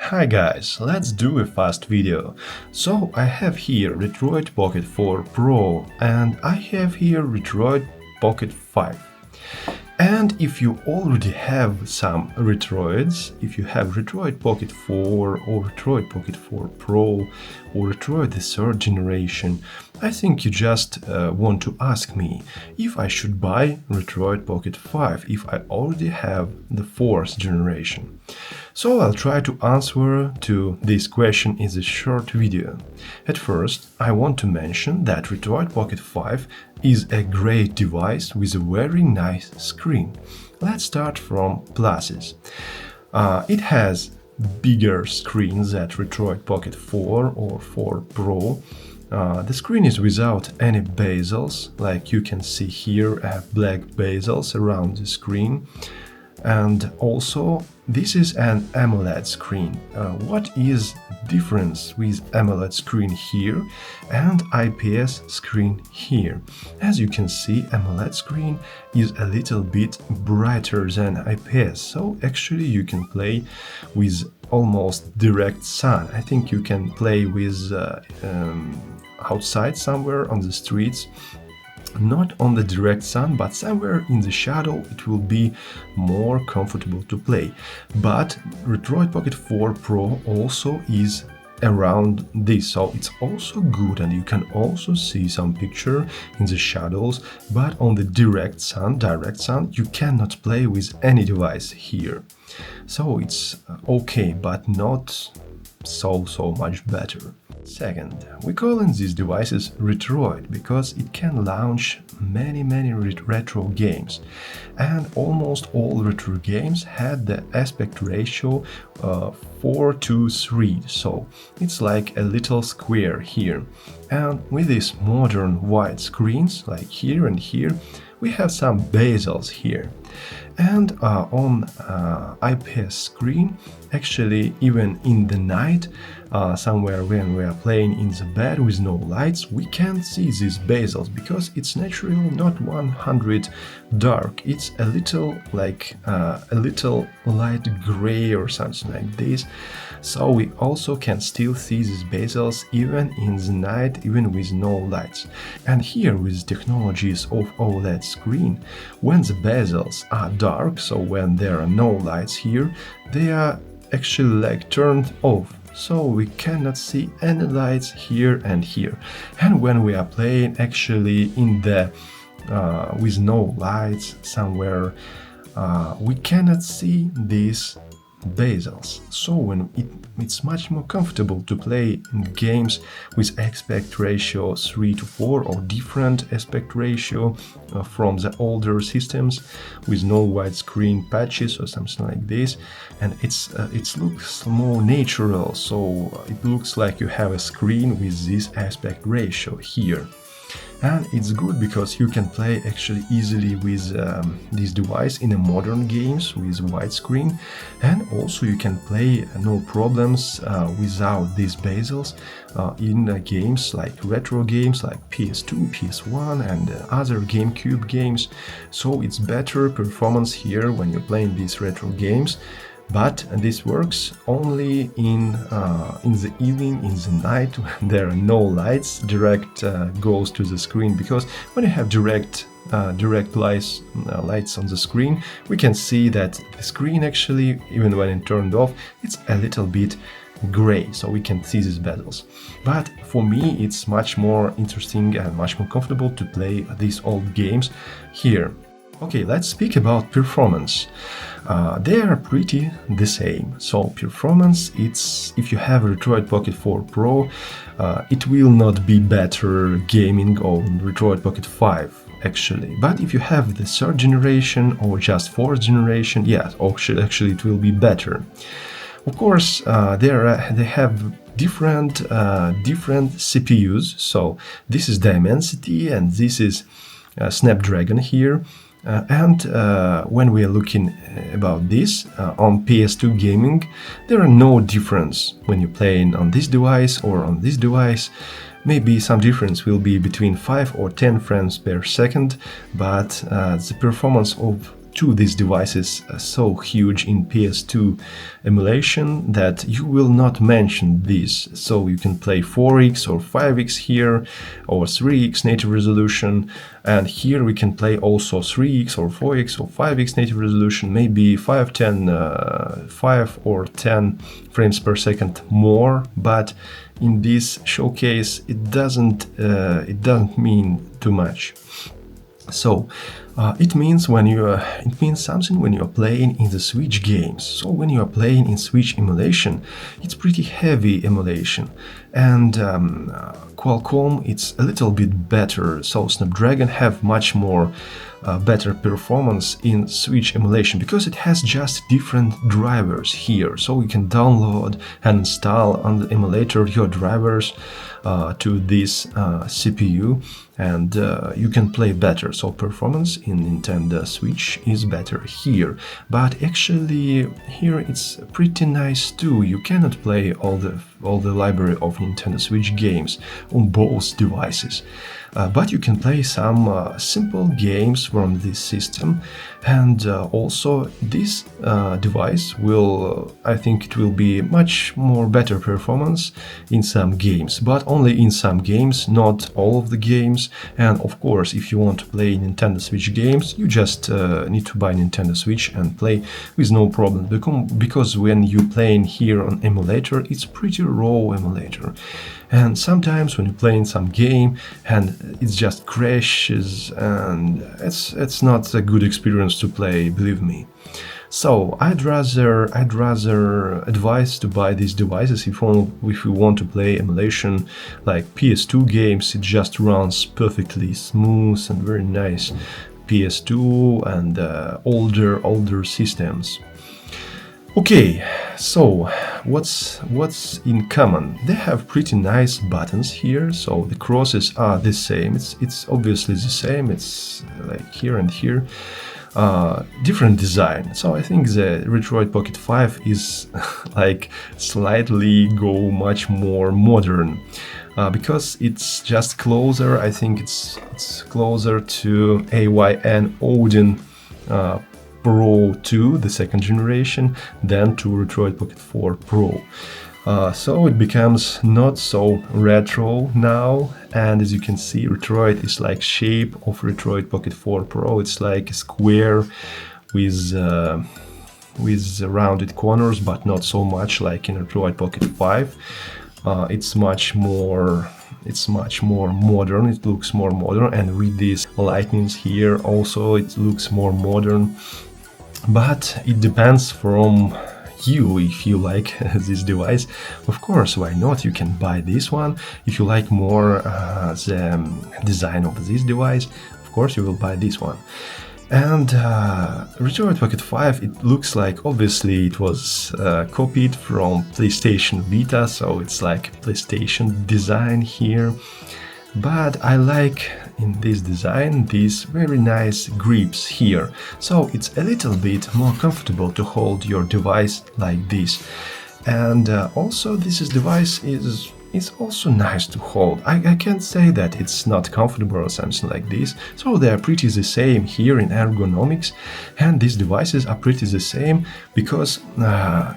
Hi guys, let's do a fast video. So I have here Retroid Pocket 4 Pro and I have here Retroid Pocket 5. And if you already have some Retroids, if you have Retroid Pocket 4 or Retroid Pocket 4 Pro or Retroid the third generation, I think you just want to ask me if I should buy Retroid Pocket 5 if I already have the fourth generation. So I'll try to answer to this question in this short video. At first, I want to mention that Retroid Pocket 5 is a great device with a very nice screen. Let's start from pluses. It has bigger screen than Retroid Pocket 4 or 4 Pro. The screen is without any bezels, like you can see here. I have black bezels around the screen. And also, this is an AMOLED screen. What is difference with AMOLED screen here and IPS screen here? As you can see, AMOLED screen is a little bit brighter than IPS, so actually you can play with almost direct sun. I think you can play with outside somewhere on the streets. Not on the direct sun, but somewhere in the shadow it will be more comfortable to play. But Retroid Pocket 4 Pro also is around this, so it's also good and you can also see some picture in the shadows, but on the direct sun you cannot play with any device here. So it's okay, but not so much better. Second, we call in these devices Retroid because it can launch many retro games, and almost all retro games had the aspect ratio 4:3, so it's like a little square here. And with these modern wide screens like here and here, we have some bezels here. And on IPS screen, actually even in the night, somewhere when we are playing in the bed with no lights, we can't see these bezels because it's naturally not 100 dark. It's a little like a little light gray or something like this. So we also can still see these bezels even in the night, even with no lights. And here with technologies of OLED screen, when the bezels are dark, so when there are no lights here, they are actually like turned off. So we cannot see any lights here and here. And when we are playing actually in the with no lights somewhere, we cannot see these bezels. So when it's much more comfortable to play in games with aspect ratio 3:4 or different aspect ratio from the older systems with no widescreen patches or something like this, and it looks more natural, so it looks like you have a screen with this aspect ratio here. And it's good because you can play actually easily with this device in a modern games with widescreen, and also you can play no problems without these bezels in games like retro games like PS2, PS1 and other GameCube games. So it's better performance here when you're playing these retro games. But this works only in the evening, in the night, when there are no lights. Direct goes to the screen, because when you have direct lights on the screen, we can see that the screen actually, even when it turned off, it's a little bit gray, so we can see these bezels. But for me, it's much more interesting and much more comfortable to play these old games here. Okay, let's speak about performance. They are pretty the same. So performance, it's if you have a Retroid Pocket 4 Pro, it will not be better gaming on Retroid Pocket 5 actually. But if you have the third generation or just fourth generation, yes, actually it will be better. Of course, they have different CPUs. So this is Dimensity and this is Snapdragon here. When we are looking about this on PS2 gaming, there are no difference when you're playing on this device or on this device. Maybe some difference will be between 5 or 10 frames per second, but the performance of PS2 this device is so huge in PS2 emulation that you will not mention this. So you can play 4x or 5x here, or 3x native resolution, and here we can play also 3x or 4x or 5x native resolution, maybe 5 or 10 frames per second more, but in this showcase it doesn't mean too much. So it means something when you are playing in the Switch games. So when you are playing in Switch emulation, it's pretty heavy emulation, and Qualcomm it's a little bit better. So Snapdragon have much more better performance in Switch emulation because it has just different drivers here. So you can download and install on the emulator your drivers to this CPU, and you can play better. So performance in Nintendo Switch is better here, but actually here it's pretty nice too. You cannot play all the library of Nintendo Switch games on both devices, but you can play some simple games from this system, and also this device will, I think it will be much more better performance in some games, but only in some games, not all of the games. And of course, if you want to play Nintendo Switch games, you just need to buy Nintendo Switch and play with no problem, because when you playing here on emulator, it's pretty raw emulator, and sometimes when you play in some game and it just crashes, and it's not a good experience to play, believe me. So I'd rather advise to buy these devices if you want to play emulation like PS2 games. It just runs perfectly smooth and very nice. PS2 and older systems. Okay, so what's in common? They have pretty nice buttons here, so the crosses are the same. It's obviously the same. It's like here and here. Different design. So I think the Retroid Pocket 5 is like slightly go much more modern, because it's just closer. I think it's closer to AYN Odin Pro 2, the second generation, than to Retroid Pocket 4 Pro. So it becomes not so retro now, and as you can see, Retroid is like shape of Retroid Pocket 4 Pro. It's like a square with rounded corners, but not so much like in Retroid Pocket 5. It's much more modern. It looks more modern, and with these lightnings here also it looks more modern. But it depends from you if you like this device. Of course, why not? You can buy this one. If you like more the design of this device, of course you will buy this one. And Retroid Pocket 5, it looks like obviously it was copied from PlayStation Vita, so it's like PlayStation design here. But I like in this design these very nice grips here, so it's a little bit more comfortable to hold your device like this. And also this device is also nice to hold. I can't say that it's not comfortable or something like this. So they are pretty the same here in ergonomics, and these devices are pretty the same, because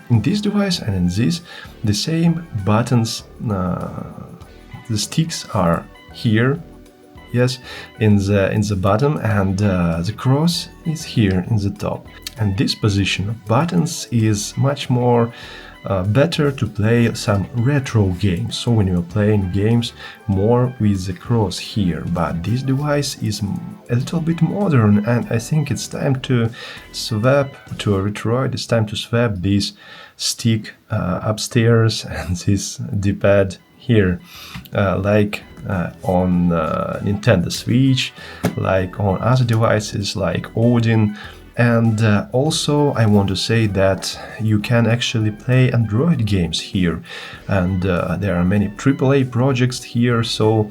in this device and in this, the same buttons, the sticks are here, yes, in the bottom, and the cross is here in the top. And this position of buttons is much more better to play some retro games, so when you are playing games more with the cross here. But this device is a little bit modern, and I think it's time to swap to a Retroid. It's time to swap this stick upstairs and this D-pad here, like on Nintendo Switch, like on other devices like Odin. And also I want to say that you can actually play Android games here, and there are many AAA projects here, so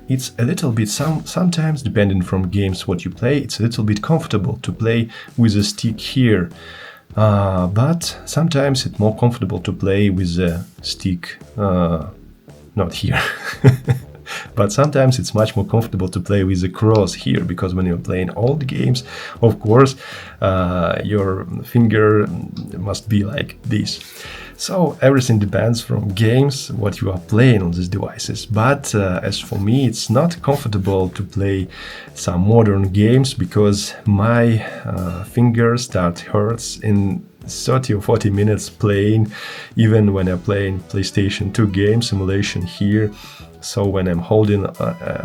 it's a little bit, sometimes depending from games what you play, it's a little bit comfortable to play with a stick here, but sometimes it's more comfortable to play with a stick not here. But sometimes it's much more comfortable to play with the cross here, because when you're playing old games, of course, your finger must be like this. So everything depends from games, what you are playing on these devices. But as for me, it's not comfortable to play some modern games, because my fingers start hurts in 30 or 40 minutes playing, even when I'm playing PlayStation 2 game simulation here. So when I'm holding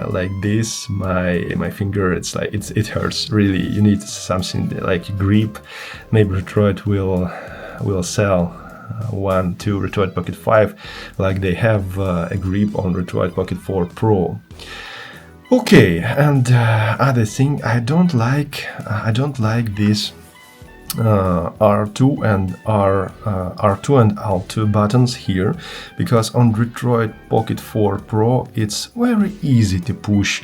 like this, my finger, it hurts really. You need something like grip. Maybe Retroid will sell 2 Retroid Pocket 5, like they have a grip on Retroid Pocket 4 Pro. Okay, and other thing, I don't like this R2 and R2 and Alt2 buttons here, because on Retroid Pocket 4 Pro it's very easy to push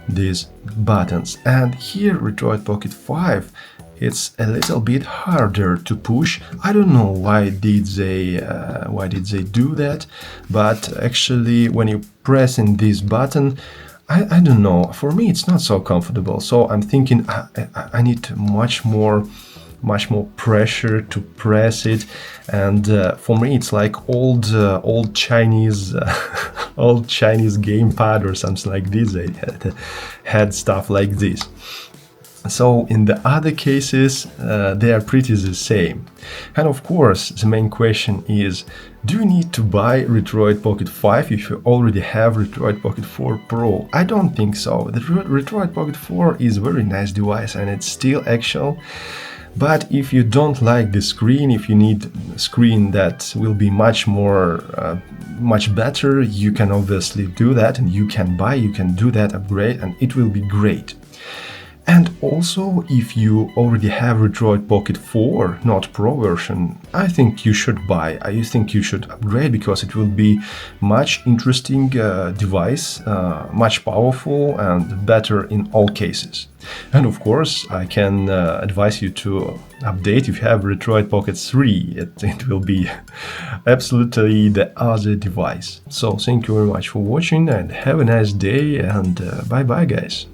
these buttons, and here Retroid Pocket 5 it's a little bit harder to push. I don't know why did they do that, but actually when you press in this button, I don't know, for me it's not so comfortable. So I'm thinking I need much more pressure to press it, and for me it's like old Chinese old Chinese gamepad or something like this. They had stuff like this. So in the other cases, they are pretty the same. And of course, the main question is, do you need to buy Retroid Pocket 5 if you already have Retroid Pocket 4 Pro? I don't think so. The Retroid Pocket 4 is a very nice device and it's still actual. But if you don't like the screen, if you need a screen that will be much better, you can obviously do that, and you can do that upgrade, and it will be great. And also, if you already have Retroid Pocket 4, not Pro version, I think you should buy. I think you should upgrade, because it will be much interesting device, much powerful and better in all cases. And of course, I can advise you to update if you have Retroid Pocket 3. It will be absolutely the other device. So thank you very much for watching, and have a nice day, and bye bye guys.